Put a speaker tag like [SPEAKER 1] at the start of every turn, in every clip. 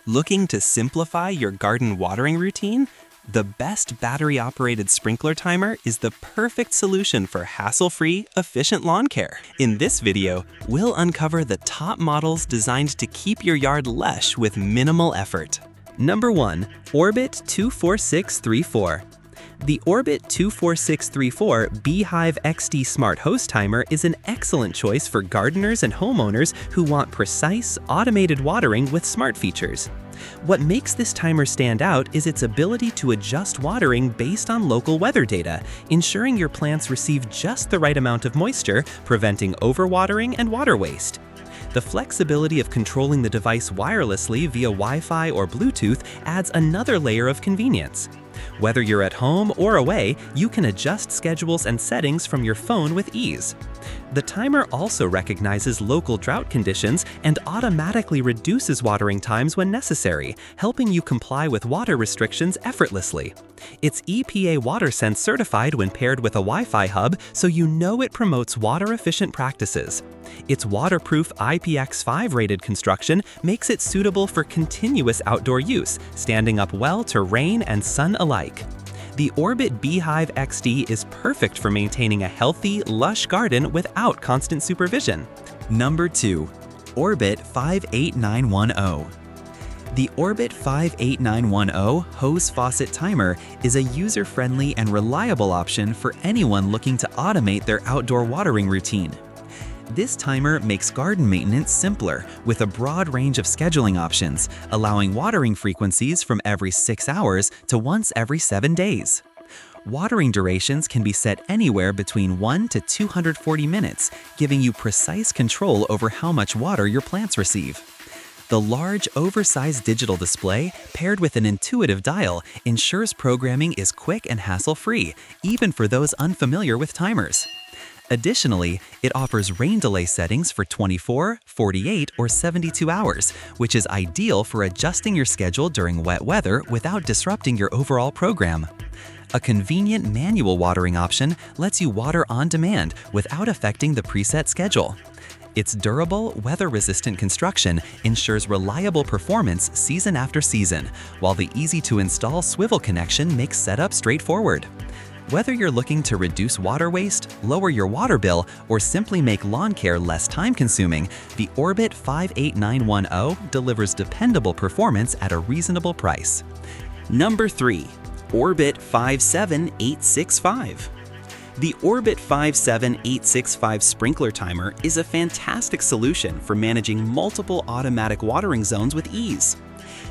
[SPEAKER 1] Looking to simplify your garden watering routine? The best battery-operated sprinkler timer is the perfect solution for hassle-free, efficient lawn care. In this video, we'll uncover the top models designed to keep your yard lush with minimal effort. Number 1. Orbit 24634. The Orbit 24634 Beehive XD Smart Hose Timer is an excellent choice for gardeners and homeowners who want precise, automated watering with smart features. What makes this timer stand out is its ability to adjust watering based on local weather data, ensuring your plants receive just the right amount of moisture, preventing overwatering and water waste. The flexibility of controlling the device wirelessly via Wi-Fi or Bluetooth adds another layer of convenience. Whether you're at home or away, you can adjust schedules and settings from your phone with ease. The timer also recognizes local drought conditions and automatically reduces watering times when necessary, helping you comply with water restrictions effortlessly. It's EPA WaterSense certified when paired with a Wi-Fi hub, so you know it promotes water-efficient practices. Its waterproof IPX5 rated construction makes it suitable for continuous outdoor use, standing up well to rain and sun alike. The Orbit Beehive XD is perfect for maintaining a healthy, lush garden without constant supervision. Number 2. Orbit 58910. The Orbit 58910 Hose Faucet Timer is a user-friendly and reliable option for anyone looking to automate their outdoor watering routine. This timer makes garden maintenance simpler with a broad range of scheduling options, allowing watering frequencies from every 6 hours to once every 7 days. Watering durations can be set anywhere between 1 to 240 minutes, giving you precise control over how much water your plants receive. The large, oversized digital display, paired with an intuitive dial, ensures programming is quick and hassle-free, even for those unfamiliar with timers. Additionally, it offers rain delay settings for 24, 48, or 72 hours, which is ideal for adjusting your schedule during wet weather without disrupting your overall program. A convenient manual watering option lets you water on demand without affecting the preset schedule. Its durable, weather-resistant construction ensures reliable performance season after season, while the easy-to-install swivel connection makes setup straightforward. Whether you're looking to reduce water waste, lower your water bill, or simply make lawn care less time-consuming, the Orbit 58910 delivers dependable performance at a reasonable price. Number 3. Orbit 57865. The Orbit 57865 sprinkler timer is a fantastic solution for managing multiple automatic watering zones with ease.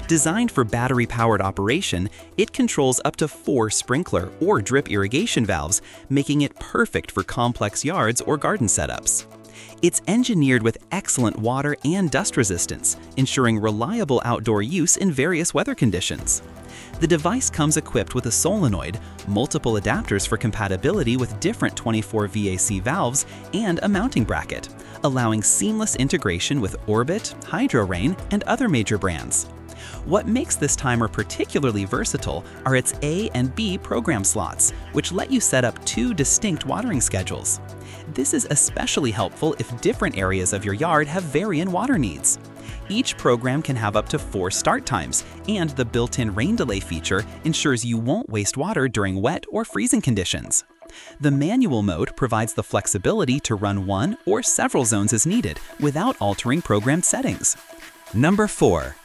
[SPEAKER 1] Designed for battery-powered operation, it controls up to 4 sprinkler or drip irrigation valves, making it perfect for complex yards or garden setups. It's engineered with excellent water and dust resistance, ensuring reliable outdoor use in various weather conditions. The device comes equipped with a solenoid, multiple adapters for compatibility with different 24 VAC valves, and a mounting bracket, allowing seamless integration with Orbit, HydroRain, and other major brands. What makes this timer particularly versatile are its A and B program slots, which let you set up 2 distinct watering schedules. This is especially helpful if different areas of your yard have varying water needs. Each program can have up to 4 start times, and the built-in rain delay feature ensures you won't waste water during wet or freezing conditions. The manual mode provides the flexibility to run one or several zones as needed without altering programmed settings. Number 4.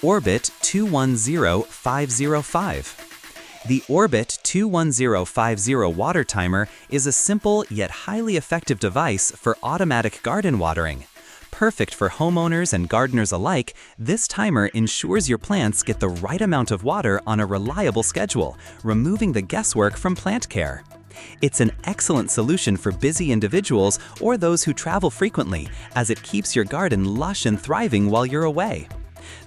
[SPEAKER 1] Orbit 210505. The Orbit 21050 water timer is a simple yet highly effective device for automatic garden watering. Perfect for homeowners and gardeners alike, this timer ensures your plants get the right amount of water on a reliable schedule, removing the guesswork from plant care. It's an excellent solution for busy individuals or those who travel frequently, as it keeps your garden lush and thriving while you're away.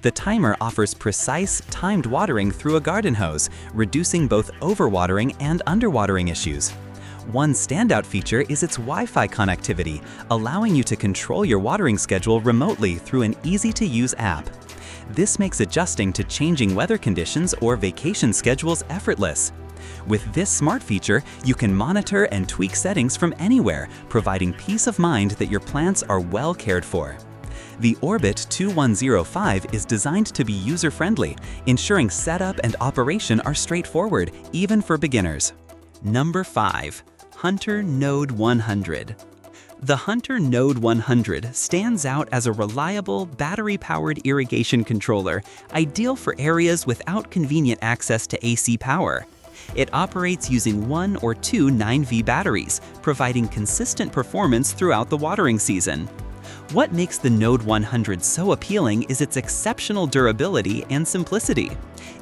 [SPEAKER 1] The timer offers precise, timed watering through a garden hose, reducing both overwatering and underwatering issues. One standout feature is its Wi-Fi connectivity, allowing you to control your watering schedule remotely through an easy-to-use app. This makes adjusting to changing weather conditions or vacation schedules effortless.
[SPEAKER 2] With this smart feature, you can monitor and tweak settings from anywhere, providing peace of mind that your plants are well cared for. The Orbit 2105 is designed to be user-friendly, ensuring setup and operation are straightforward, even for beginners.
[SPEAKER 1] Number 5. Hunter Node 100. The Hunter Node 100 stands out as a reliable, battery-powered irrigation controller, ideal for areas without convenient access to AC power. It operates using 1 or 2 9V batteries, providing consistent performance throughout the watering season. What makes the Node 100 so appealing is its exceptional durability and simplicity.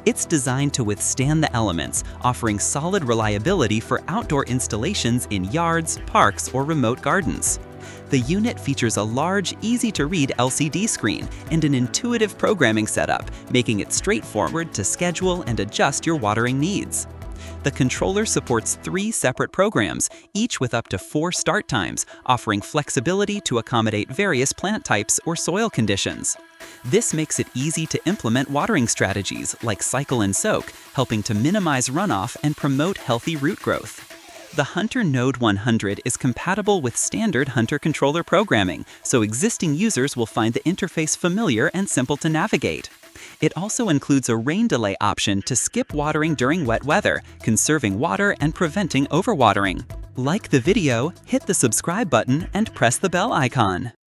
[SPEAKER 1] It's designed to withstand the elements, offering solid reliability for outdoor installations in yards, parks, or remote gardens. The unit features a large, easy-to-read LCD screen and an intuitive programming setup, making it straightforward to schedule and adjust your watering needs. The controller supports 3 separate programs, each with up to 4 start times, offering flexibility to accommodate various plant types or soil conditions. This makes it easy to implement watering strategies like cycle and soak, helping to minimize runoff and promote healthy root growth. The Hunter Node 100 is compatible with standard Hunter controller programming, so existing users will find the interface familiar and simple to navigate. It also includes a rain delay option to skip watering during wet weather, conserving water and preventing overwatering. Like the video, hit the subscribe button, and press the bell icon.